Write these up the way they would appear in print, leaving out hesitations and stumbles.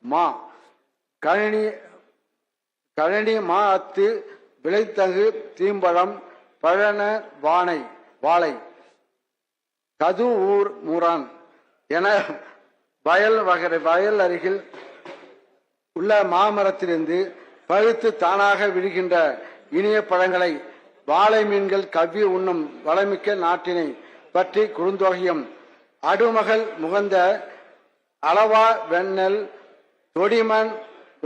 மா கழனி மா அத்து விளைத்தகு தீம்பழம் பழன வாழை கது ஊர் மூரான் என வயல் அருகில் உள்ள மாமரத்திலிருந்து பழுத்து தானாக விழுகின்ற இனிய பழங்களை வாழை மீன்கள் கவ்வி உண்ணும் வளமிக்க நாட்டினை பற்றி குறுந்தொகையும் அடுமகள் முகந்த அளவா வெண்ணெல் தொடிமண்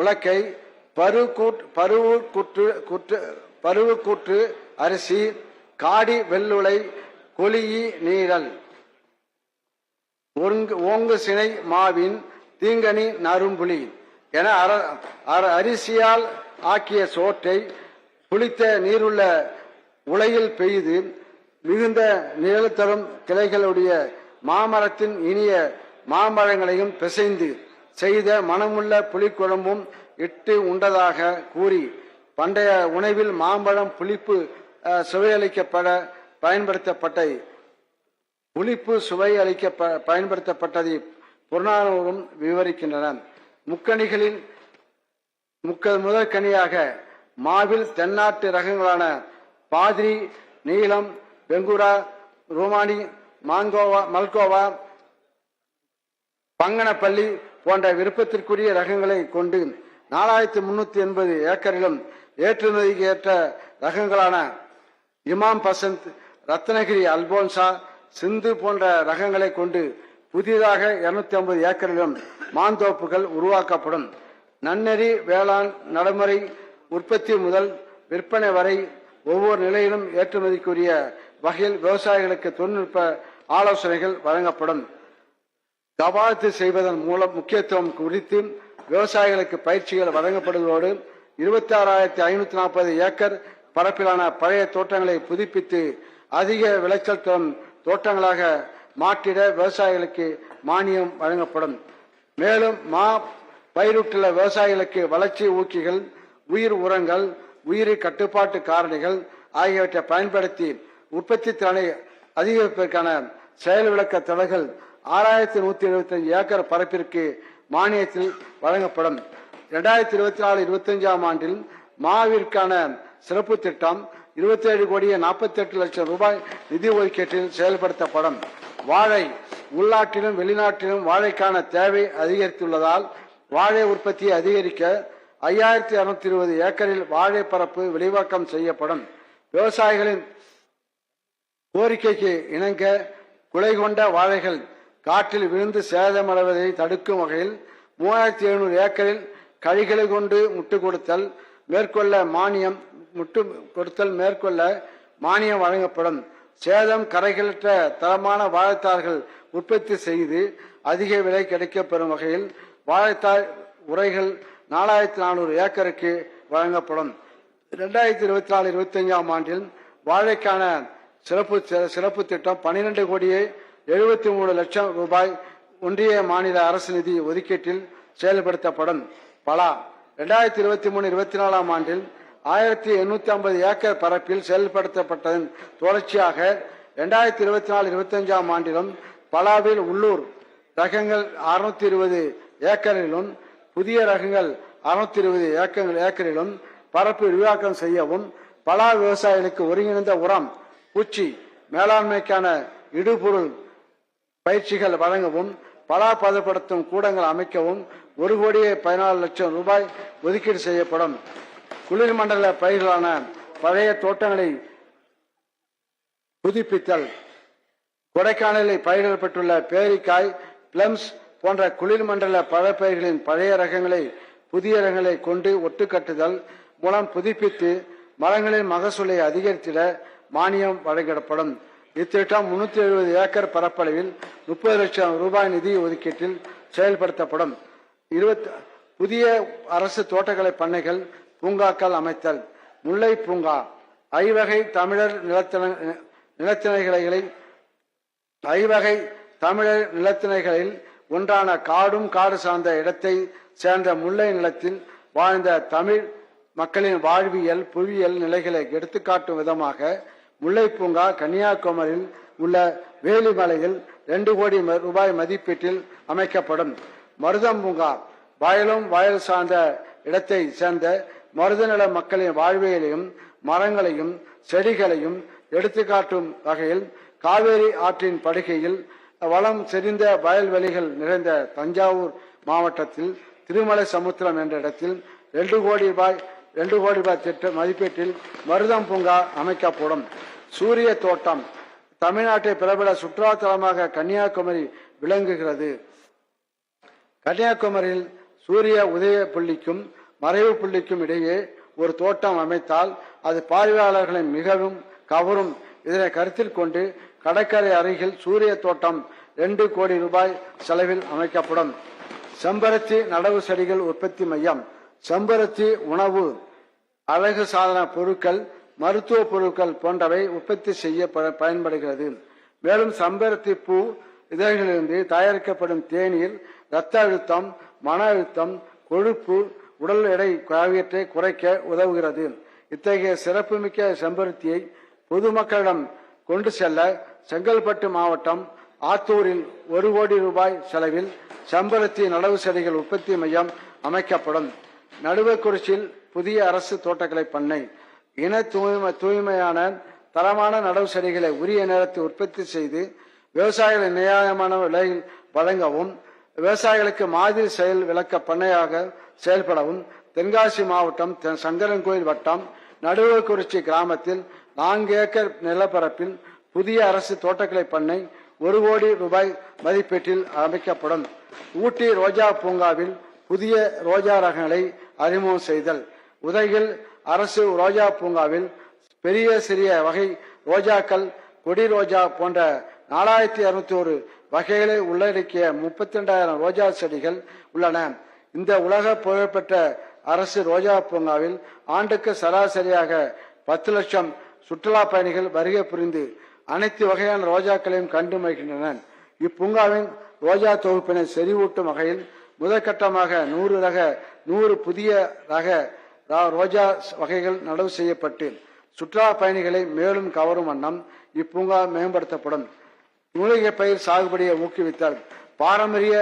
உலக்கை பருவுக்கூற்று அரிசி காடி வெள்ளுளை கொலியி நீரல் ஓங்கு சினை மாவின் தீங்கனி நறும்புலி என அரிசியால் ஆக்கிய சோற்றை புளித்த நீருள்ள உலையில் பெய்து மிகுந்த நிழல் தரும் கிளைகளுடைய மாமரத்தின் இனிய மாம்பழங்களையும் பிசைந்து செய்த மனமுள்ள புளிக்குழம்பும் இட்டு உண்டதாக கூறி பண்டைய உணவில் மாம்பழம் புளிப்பு சுவையளிக்கப்பட பயன்படுத்தப்பட்டதை புறநானூறும் விவரிக்கின்றன. முக்கணிகளில் முதற்கனியாக மாவில் தென்னாட்டு ரகங்களான பாதிரி, நீலம், வெங்குரா, ரோமானி, மல்கோவா, பங்கனப்பள்ளி போன்ற விருப்பத்திற்குரிய ரகங்களை கொண்டு 4380 ஏக்கரிலும் ஏற்றுமதிக்கு ஏற்ற ரகங்களான இமாம் பசந்த், ரத்னகிரி அல்போன்சா, சிந்து போன்ற ரகங்களை கொண்டு புதிதாக 250 ஏக்கரிலும் மாந்தோப்புகள் உருவாக்கப்படும். நன்னெறி வேளாண் நடைமுறை உற்பத்தி முதல் விற்பனை வரை ஒவ்வொரு நிலையிலும் ஏற்றுமதிக்குரிய வகையில் விவசாயிகளுக்கு தொழில்நுட்ப ஆலோசனைகள் வழங்கப்படும். கவாத்து செய்வதன் மூலம் முக்கியத்துவம் குறித்து விவசாயிகளுக்கு பயிற்சிகள் வழங்கப்படுவதோடு 26,540 ஏக்கர் பரப்பிலான பழைய தோட்டங்களை புதுப்பித்து அதிக விளைச்சல் தரும் தோட்டங்களாக மாற்றிட விவசாயிகளுக்கு மானியம் வழங்கப்படும். மேலும் பயிரிட்டுள்ள விவசாயிகளுக்கு வளர்ச்சி ஊக்கிகள், உயிர் உரங்கள், உயிரி கட்டுப்பாட்டு காரணிகள் ஆகியவற்றை பயன்படுத்தி உற்பத்தி திறனை அதிகரிப்பதற்கான செயல் விளக்க தடைகள் 6,175 ஏக்கர் பரப்பிற்கு மானியத்தில் வழங்கப்படும். 2024-25 ஆண்டில் மாவிற்கான சிறப்பு திட்டம் 27,48,00,000 ரூபாய் நிதி ஒதுக்கீட்டில் செயல்படுத்தப்படும். வாழை உள்நாட்டிலும் வெளிநாட்டிலும் வாழைக்கான தேவை அதிகரித்துள்ளதால் வாழை உற்பத்தியை அதிகரிக்க 5,220 ஏக்கரில் வாழை பரப்பு விரிவாக்கம் செய்யப்படும். விவசாயிகளின் கோரிக்கைக்கு இணங்க குலை கொண்ட வாழைகள் காற்றில் விழுந்து சேதமடைவதை தடுக்கும் வகையில் 3,700 ஏக்கரில் கழிகளை கொண்டு முட்டு கொடுத்தல் மேற்கொள்ள மானியம் வழங்கப்படும். சேதம் கரைகளற்ற தரமான வாழைத்தார்கள் உற்பத்தி செய்து அதிக விலை கிடைக்கப்பெறும் வகையில் வாழைத்தாய் உரைகள் 4,400 ஏக்கருக்கு வழங்கப்படும். 2024-25 ஆண்டில் வாழைக்கான சிறப்பு திட்டம் 12,73,00,000 ரூபாய் ஒன்றிய மாநில அரசு நிதி ஒதுக்கீட்டில் செயல்படுத்தப்படும். பலா 2023-24 ஆண்டில் 1,850 ஏக்கர் பரப்பில் செயல்படுத்தப்பட்டதன் தொடர்ச்சியாக 2024-25 ஆண்டிலும் பலாவில் உள்ளூர் ரகங்கள் 620 ஏக்கரிலும் புதிய ரகங்கள் 620 ஏக்கரிலும் பரப்பு விரிவாக்கம் செய்யவும், பலா விவசாயிகளுக்கு ஒருங்கிணைந்த உரம், பூச்சி மேலாண்மைக்கான இடுபொருள் பயிற்சிகள் வழங்கவும், பலா பதப்படுத்தும் கூடங்கள் அமைக்கவும் 1,14,00,000 ரூபாய் ஒதுக்கீடு செய்யப்படும். குளிர்மண்டல பயிர்களான பழைய தோட்டங்களை புதுப்பித்தல், கொடைக்கானலில் பயிரிடப்பட்டுள்ள பேரிக்காய், பிளம்ஸ் போன்ற குளிர்மண்டல பழப்பயிர்களின் பழைய ரகங்களை புதிய ரகங்களை கொண்டு ஒட்டுக்கட்டுதல் மூலம் புதுப்பித்து மரங்களின் மகசூலை அதிகரித்திட மானியம் வழங்கப்படும். இத்திட்டம் 370 ஏக்கர் பரப்பளவில் 30 லட்சம் ரூபாய் நிதி ஒதுக்கீட்டில் செயல்படுத்தப்படும். புதிய அரசு தோட்டக்கலை பண்ணைகள், பூங்காக்கள் அமைத்தல். முல்லை பூங்கா ஐவகை தமிழர் நிலத்திணைகளில் ஒன்றான காடும் காடு சார்ந்த இடத்தை சேர்ந்த முல்லை நிலத்தில் வாழ்ந்த தமிழ் மக்களின் வாழ்வியல் புவியியல் நிலைகளை எடுத்துக்காட்டும் விதமாக முல்லை பூங்கா கன்னியாகுமரியில் உள்ள வேலிமலையில் 2 கோடி ரூபாய் மதிப்பீட்டில் அமைக்கப்படும். மருதம் பூங்கா வயலும் வயல் சார்ந்த இடத்தை சேர்ந்த மருதநில மக்களின் வாழ்வியலையும் மரங்களையும் செடிகளையும் எடுத்துக்காட்டும் வகையில் காவேரி ஆற்றின் படுகையில் வளம் செறிந்த வயல்வெளிகள் நிறைந்த தஞ்சாவூர் மாவட்டத்தில் திருமலை சமுத்திரம் என்ற இடத்தில் 2 கோடி ரூபாய் திட்ட மதிப்பீட்டில் மருதம் பூங்கா அமைக்கப்படும். சூரிய தோட்டம். தமிழ்நாட்டை பிரபல சுற்றுலா தலமாக கன்னியாகுமரி விளங்குகிறது. கன்னியாகுமரியில் சூரிய உதய புள்ளிக்கும் மறைவு புள்ளிக்கும் இடையே ஒரு தோட்டம் அமைத்தால் அது பார்வையாளர்களை மிகவும் கவரும். இதனை கருத்தில் கொண்டு கடற்கரை அருகில் சூரிய தோட்டம் 2 கோடி ரூபாய் செலவில் அமைக்கப்படும். செம்பருத்தி நடவு செடிகள் உற்பத்தி மையம். செம்பருத்தி உணவு, அழகு சாதன பொருட்கள், மருத்துவ பொருட்கள் போன்றவை உற்பத்தி செய்ய பயன்படுகிறது. மேலும் செம்பருத்தி பூ இதழ்களிலிருந்து தயாரிக்கப்படும் தேநீர் இரத்த அழுத்தம், மன அழுத்தம், கொழுப்பு, உடல் எடை ஆகியவற்றை குறைக்க உதவுகிறது. இத்தகைய சிறப்புமிக்க செம்பருத்தியை பொதுமக்களிடம் கொண்டு செல்ல செங்கல்பட்டு மாவட்டம் ஆத்தூரில் 1 கோடி ரூபாய் செலவில் செம்பருத்தி நடவு செடிகள் உற்பத்தி மையம் அமைக்கப்படும். நடுவக்குறிச்சியில் புதிய அரசு தோட்டக்கலை பண்ணை. இன தூய்மையான தரமான நடவு செடிகளை உரிய நேரத்தில் உற்பத்தி செய்து விவசாயிகளை நியாயமான விலையில் வழங்கவும் விவசாயிகளுக்கு மாதிரி செயல் விளக்க பண்ணையாக செயல்படவும் தென்காசி மாவட்டம் சங்கரன்கோயில் வட்டம் நடுவக்குறிச்சி கிராமத்தில் 4 ஏக்கர் நிலப்பரப்பில் புதிய அரசு தோட்டக்கலை பண்ணை 1 கோடி ரூபாய் மதிப்பீட்டில் அமைக்கப்படும். ஊட்டி ரோஜா பூங்காவில் புதிய ரோஜா ரகங்களை அறிமுகம் செய்தல். உதகையில் அரசு ரோஜா பூங்காவில் பெரிய சிறிய வகை ரோஜாக்கள், கொடி ரோஜா போன்ற 4201 வகைகளை உள்ளடக்கிய 32,000 ரோஜா செடிகள் உள்ளன. இந்த உலக புகழ்பெற்ற அரசு ரோஜா பூங்காவில் ஆண்டுக்கு சராசரியாக 10 லட்சம் சுற்றுலா பயணிகள் வருகை புரிந்து அனைத்து வகையான ரோஜாக்களையும் கண்டு மகிழ்கின்றனர். இப்பூங்காவின் ரோஜா தொகுப்பினை செறிவூட்டும் வகையில் முதற்கட்டமாக 100 புதிய ரக ரோஜா வகைகள் நடவு செய்யப்பட்டு சுற்றுலா பயணிகளை மேலும் கவரும் வண்ணம் இப்பூங்கா மேம்படுத்தப்படும். மூலிகை பயிர் சாகுபடியை ஊக்குவித்தல். பாரம்பரிய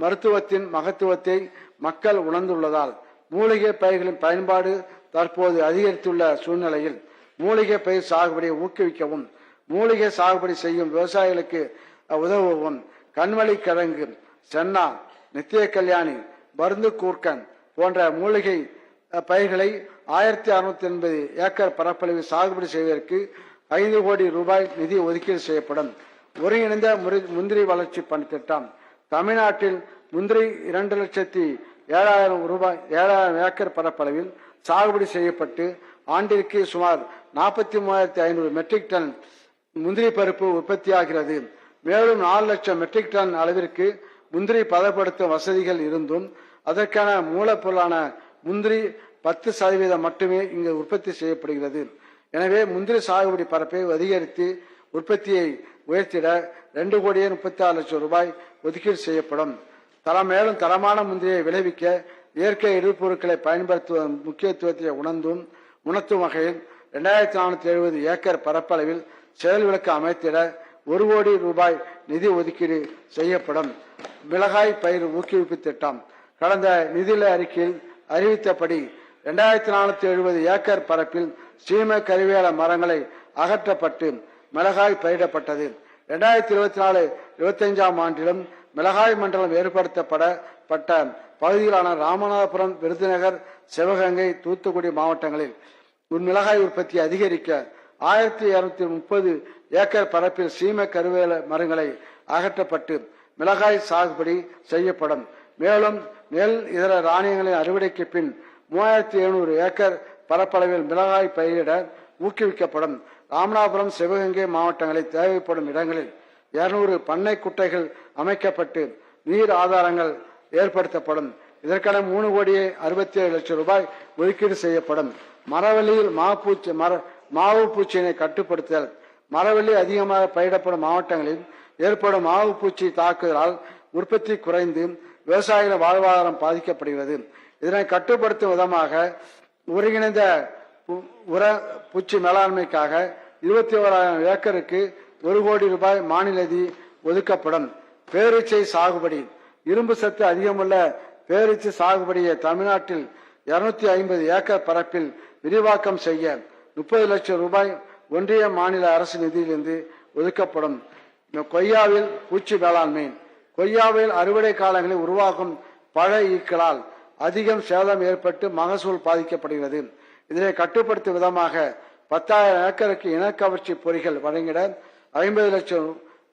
மருத்துவத்தின் மகத்துவத்தை மக்கள் உணர்ந்துள்ளதால் மூலிகை பயிர்களின் பயன்பாடு தற்போது அதிகரித்துள்ள சூழ்நிலையில் மூலிகை பயிர் சாகுபடியை ஊக்குவிக்கவும் மூலிகை சாகுபடி செய்யும் விவசாயிகளுக்கு உதவவும் கண்மலி கிழங்கு, சென்னா, நித்திய கல்யாணி, மருந்து கூர்க்கன் போன்ற மூலிகை பயிர்களை 1680 ஏக்கர் பரப்பளவில் சாகுபடி செய்வதற்கு 5 கோடி ரூபாய் நிதி ஒதுக்கீடு செய்யப்படும். ஒருங்கிணைந்த முந்திரி வளர்ச்சி பணி திட்டம். தமிழ்நாட்டில் முந்திரி 2,07,000 ஏக்கர் பரப்பளவில் சாகுபடி செய்யப்பட்டு ஆண்டிற்கு சுமார் 43,500 மெட்ரிக் டன் முந்திரி பருப்பு உற்பத்தியாகிறது. மேலும் 4 லட்சம் மெட்ரிக் டன் அளவிற்கு முந்திரி பதப்படுத்தும் வசதிகள் இருந்தும் அதற்கான மூலப்பொருளான முந்திரி 10% மட்டுமே இங்கு உற்பத்தி செய்யப்படுகிறது. எனவே முந்திரி சாகுபடி பரப்பை அதிகரித்து உற்பத்தியை உயர்த்திட 2,36,00,000 ரூபாய் ஒதுக்கீடு செய்யப்படும். மேலும் தரமான முந்திரியை விளைவிக்க இயற்கை எரிபொருட்களை பயன்படுத்துவதன் முக்கியத்துவத்தை உணர்த்தும் வகையில் 2,470 ஏக்கர் பரப்பளவில் செயல் விளக்கு அமைத்திட 1 கோடி ரூபாய் நிதி ஒதுக்கீடு செய்யப்படும். மிளகாய் பயிர் ஊக்குவிப்பு திட்டம். கடந்த நிதிநிலை அறிக்கையில் அறிவித்தபடி 2,470 ஏக்கர் பரப்பில் சீம கருவேல மரங்களை அகற்றப்பட்டு மிளகாய் பயிரிடப்பட்டது. 2024-25 ஆண்டிலும் மிளகாய் மண்டலம் ஏற்படுத்தப்பட்ட பகுதிகளான ராமநாதபுரம், விருதுநகர், சிவகங்கை, தூத்துக்குடி மாவட்டங்களில் மிளகாய் உற்பத்தி அதிகரிக்க 1,230 ஏக்கர் பரப்பில் சீம கருவேல மரங்களை அகற்றப்பட்டு மிளகாய் சாகுபடி செய்யப்படும். மேலும் நெல் இதர தானியங்களின் அறுவடைக்கு பின் 3,700 ஏக்கர் பரப்பளவில் மிளகாய் பயிரிட ஊக்குவிக்கப்படும். ராமநாதபுரம், சிவகங்கை மாவட்டங்களில் தேவைப்படும் இடங்களில் 200 பண்ணை குட்டைகள் அமைக்கப்பட்டு நீர் ஆதாரங்கள் ஏற்படுத்தப்படும். இதற்கான 3,67,00,000 ரூபாய் ஒதுக்கீடு செய்யப்படும். மரவள்ளியில் மாவு பூச்சியினை கட்டுப்படுத்தல். மரவள்ளி அதிகமாக பயிரிடப்படும் மாவட்டங்களில் ஏற்படும் மாவு பூச்சி தாக்குதலால் உற்பத்தி குறைந்து விவசாயிகள் வாழ்வாதாரம் பாதிக்கப்படுகிறது. இதனை கட்டுப்படுத்தும் விதமாக ஒருங்கிணைந்த உர பூச்சி மேலாண்மைக்காக 21,000 ஏக்கருக்கு 1 கோடி ரூபாய் மாநில நிதி ஒதுக்கப்படும். பேரீச்சை சாகுபடி. இரும்பு சத்து அதிகமுள்ள பேரீச்சு சாகுபடியை தமிழ்நாட்டில் 250 ஏக்கர் பரப்பில் விரிவாக்கம் செய்ய 30 லட்சம் ரூபாய் ஒன்றிய மாநில அரசு நிதியிலிருந்து ஒதுக்கப்படும். கொய்யாவில் பூச்சி வேளாண்மை. கொய்யாவில் அறுவடை காலங்களில் உருவாகும் பழ ஈக்களால் அதிகம் சேதம் ஏற்பட்டு மகசூல் பாதிக்கப்படுகிறது. இதனை கட்டுப்படுத்தும் விதமாக 10,000 ஏக்கருக்கு இனக்கவர்ச்சி பொறிகள் வழங்கிட 50 லட்சம்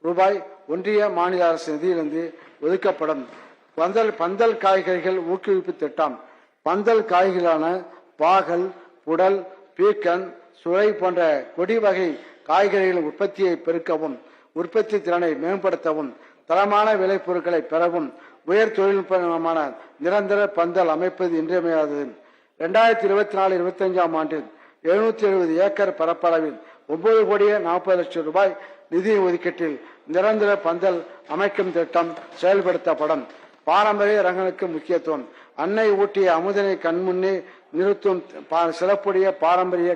ரூபாய் ஒன்றிய மாநில அரசு நிதியிலிருந்து ஒதுக்கப்படும். பந்தல் காய்கறிகள் ஊக்குவிப்பு திட்டம். பந்தல் காய்களான பாகல், புடல், பீக்கன், சுரை போன்ற கொடி வகை காய்கறிகளின் உற்பத்தியை பெருக்கவும், உற்பத்தி திறனை மேம்படுத்தவும், தரமான விளைபொருட்களை பெறவும் உயர் தொழில்நுட்பமான நிரந்தர பந்தல் அமைப்பது இன்றியமையாதது. 2024-25 ஆண்டில் 770 ஏக்கர் பரப்பளவில் 9,40,00,000 ரூபாய் நிதி ஒதுக்கீட்டில் நிரந்தர பந்தல் அமைக்கும் திட்டம் செயல்படுத்தப்படும். பாரம்பரிய ரகங்களுக்கு முக்கியத்துவம். அன்னை ஊட்டிய அமுதனை கண்முன்னே நிறுத்தும் சிறப்புடைய பாரம்பரிய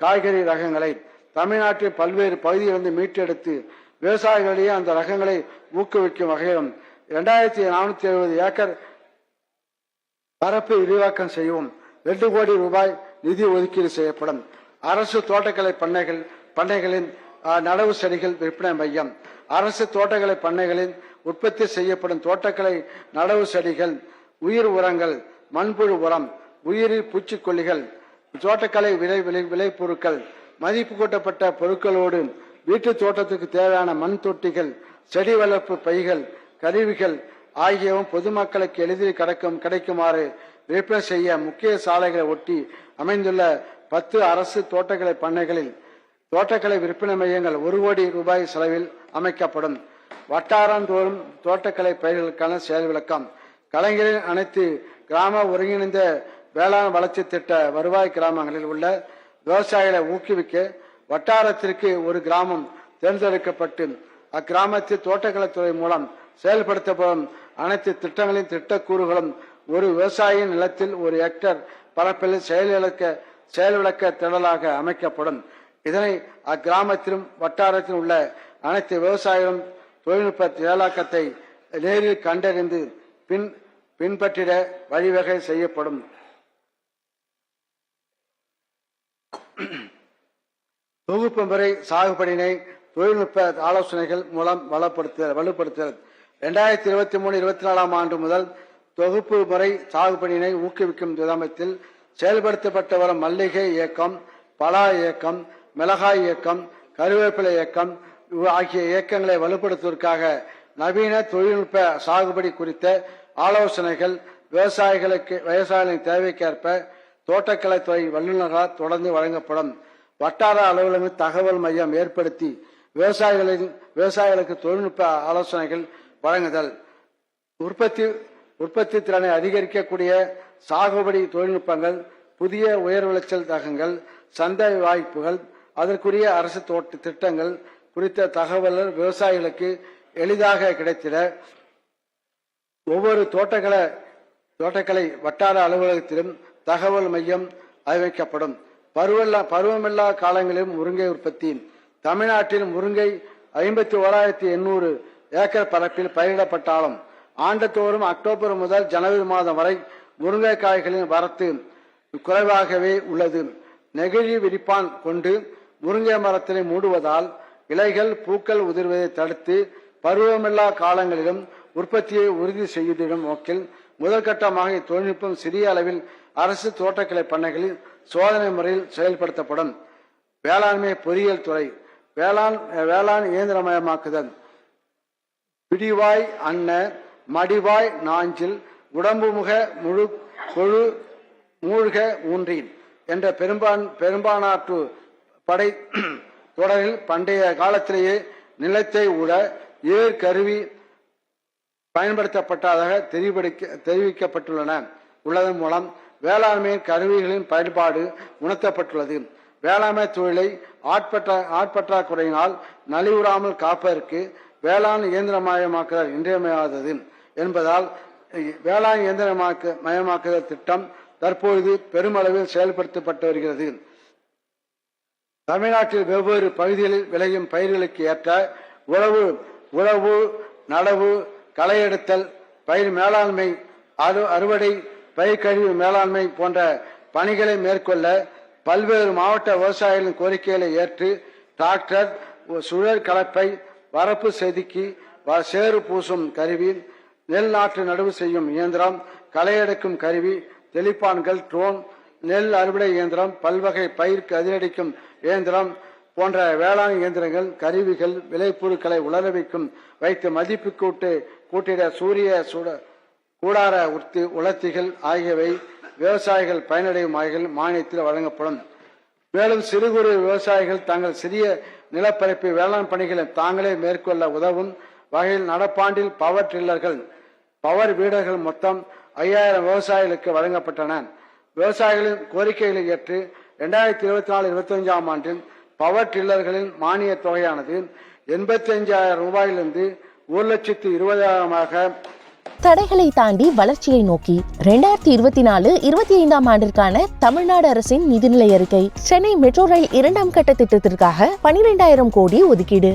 காய்கறி ரகங்களை தமிழ்நாட்டில் பல்வேறு பகுதிகளிலிருந்து மீட்டெடுத்து விவசாயிகளிடையே அந்த ரகங்களை ஊக்குவிக்கும் வகையிலும் 2,470 ஏக்கர் பரப்பு விரிவாக்கம் செய்யவும் 2 கோடி ரூபாய் நிதி ஒதுக்கீடு செய்யப்படும். அரசு தோட்டக்கலை பண்ணைகளின் நடவு செடிகள் விற்பனை மையம். அரசு தோட்டக்கலை பண்ணைகளில் உற்பத்தி செய்யப்படும் தோட்டக்கலை நடவு செடிகள், உயிர் உரங்கள், மண்புழு உரம், உயிரி பூச்சிக்கொல்லிகள், தோட்டக்கலை விளைபொருட்கள், மதிப்பு கூட்டப்பட்ட பொருட்களோடு வீட்டு தோட்டத்துக்கு தேவையான மண் தொட்டிகள், செடி வளர்ப்பு பைகள், கருவிகள் ஆகியவும் பொதுமக்களுக்கு எளிதில் கிடைக்குமாறு விற்பனை செய்ய முக்கிய சாலைகளை ஒட்டி அமைந்துள்ள 10 அரசு தோட்டக்கலை பண்ணைகளில் தோட்டக்கலை விற்பனை மையங்கள் 1 கோடி ரூபாய் செலவில் அமைக்கப்படும். வட்டாரந்தோறும் தோட்டக்கலை பயிர்களுக்கான செயல் விளக்கம். கலைஞரின் அனைத்து கிராம ஒருங்கிணைந்த வேளாண் வளர்ச்சி திட்ட வருவாய் கிராமங்களில் உள்ள விவசாயிகளை ஊக்குவிக்க வட்டாரத்திற்கு ஒரு கிராமம் தேர்ந்தெடுக்கப்பட்டு அக்கிராமத்தில் தோட்டக்கலைத்துறை மூலம் செயல்படுத்தப்படும் அனைத்து திட்டங்களின் திட்டக்கூறுகளும் ஒரு விவசாயியின் நிலத்தில் 1 ஹெக்டேர் பரப்பில் செயல்விளக்க திடலாக அமைக்கப்படும். இதனை அக்கிராமத்திலும் வட்டாரத்தில் உள்ள அனைத்து விவசாயிகளும் தொழில்நுட்ப செயலாக்கத்தை நேரில் கண்டறிந்து பின்பற்றிட வழிவகை செய்யப்படும். தொகுப்பு முறை சாகுபடியினை தொழில்நுட்ப ஆலோசனைகள் மூலம் வலுப்படுத்துதல். 2023-24 ஆண்டு முதல் தொகுப்பு முறை சாகுபடியினை ஊக்குவிக்கும் விதத்தில் செயல்படுத்தப்பட்டு வரும் மல்லிகை இயக்கம், பலா இயக்கம், மிளகாய் இயக்கம், கருவேப்பிலை இயக்கம் ஆகிய இயக்கங்களை வலுப்படுத்துவதற்காக நவீன தொழில்நுட்ப சாகுபடி குறித்த ஆலோசனைகள் விவசாயிகளின் தேவைக்கேற்ப தோட்டக்கலைத்துறை வல்லுநர்களால் தொடர்ந்து வழங்கப்படும். வட்டார அலுவலக தகவல் மையம் ஏற்படுத்தி விவசாயிகளுக்கு தொழில்நுட்ப ஆலோசனைகள் வழங்குதல். உற்பத்தி திறனை அதிகரிக்கக்கூடிய சாகுபடி தொழில்நுட்பங்கள், புதிய உயர் விளைச்சல் ரகங்கள், சந்தை வாய்ப்புகள், அதற்குரிய அரசு திட்டங்கள் குறித்த தகவல்கள் விவசாயிகளுக்கு எளிதாக கிடைத்திட ஒவ்வொரு தோட்டக்கலை வட்டார அலுவலகத்திலும் தகவல் மையம் அமைக்கப்படும். பருவமில்லா காலங்களிலும் முருங்கை உற்பத்தி. தமிழ்நாட்டில் முருங்கை 51,800 ஏக்கர் பரப்பில் பயிரிடப்பட்டாலும் ஆண்டுதோறும் அக்டோபர் முதல் ஜனவரி மாதம் வரை முருங்கைக்காய்களின் வரத்து குறைவாகவே உள்ளது. நெகிழி விரிப்பான் கொண்டு முருங்கை மரத்தினை மூடுவதால் இலைகள் பூக்கள் உதிர்வதை தடுத்து பருவமில்லா காலங்களிலும் உற்பத்தியை உறுதி செய்திடும் நோக்கில் முதற்கட்டமாக இத்தொழில்நுட்பம் சிறிய அளவில் அரசு தோட்டக்கலை பண்ணைகளில் சோதனை முறையில் செயல்படுத்தப்படும். வேளாண்மை பொறியியல் துறை. வேளாண் இயந்திரமயமாக்குதல். பிடிவாய் அன்ன மடிவாய் நாஞ்சில் உடம்புமுக முழு கொழு மூழ்க ஊன்றீன் என்ற பெரும்பானாற்று படை தொடரில் பண்டைய காலத்திலேயே நிலத்தை உழ ஏர் கருவி பயன்படுத்தப்பட்டதாக உள்ளதன் மூலம் வேளாண்மையின் கருவிகளின் பயன்பாடு உணர்த்தப்பட்டுள்ளது. வேளாண்மை தொழிலை ஆட்பற்றாக்குறையினால் நலிவுறாமல் காப்பதற்கு வேளாண் இயந்திரமயமாக்குதல் இன்றியமையாதது என்பதால் வேளாண் இயந்திரமயமாக்குதல் திட்டம் தற்பொழுது பெருமளவில் செயல்படுத்தப்பட்டு வருகிறது. தமிழ்நாட்டில் வெவ்வேறு பகுதிகளில் விளையும் பயிர்களுக்கு ஏற்ற உழவு, நடவு, களை எடுத்தல், பயிர் மேலாண்மை அறுவடை, பயிர்க்கழிவு மேலாண்மை போன்ற பணிகளை மேற்கொள்ள பல்வேறு மாவட்ட விவசாயிகளின் கோரிக்கைகளை ஏற்று டிராக்டர், சுழல் கலப்பை, வரப்பு செதுக்கி சேறு பூசும் கருவி, நெல் நாற்று நடவு செய்யும் இயந்திரம், களை எடுக்கும் கருவி, தெளிப்பான்கள், ட்ரோன், நெல் அறுவடை இயந்திரம், பல்வகை பயிர் கதிரடிக்கும் இயந்திரம் போன்ற வேளாண் இயந்திரங்கள், கருவிகள், விளைபொருட்களை உலர வைத்து மதிப்பு கூட்டிட சூரிய கூடார உலர்த்திகள் ஆகியவை விவசாயிகள் பயனடையும் வகையில் மானியத்தில் வழங்கப்படும். மேலும் சிறு குறு விவசாயிகள் தங்கள் சிறிய நிலப்பரப்பு வேளாண் பணிகளை தாங்களே மேற்கொள்ள உதவும் வகையில் நடப்பாண்டில் பவர் டில்லர்கள், பவர் வீடர்கள் மொத்தம் 5000 விவசாயிகளுக்கு வழங்கப்பட்டன. விவசாயிகளின் கோரிக்கைகளை ஏற்று 2024-25 ஆண்டில் பவர் டில்லர்களின் மானிய தொகையானது 85,000 ரூபாயிலிருந்து 1,20,000 தடைகளை தாண்டி வளர்ச்சியை நோக்கி 2024-25 ஆண்டிற்கான தமிழ்நாடு அரசின் நிதிநிலை அறிக்கை. சென்னை மெட்ரோ ரயில் 2ஆம் கட்ட திட்டத்திற்காக 12,000 கோடி ஒதுக்கீடு.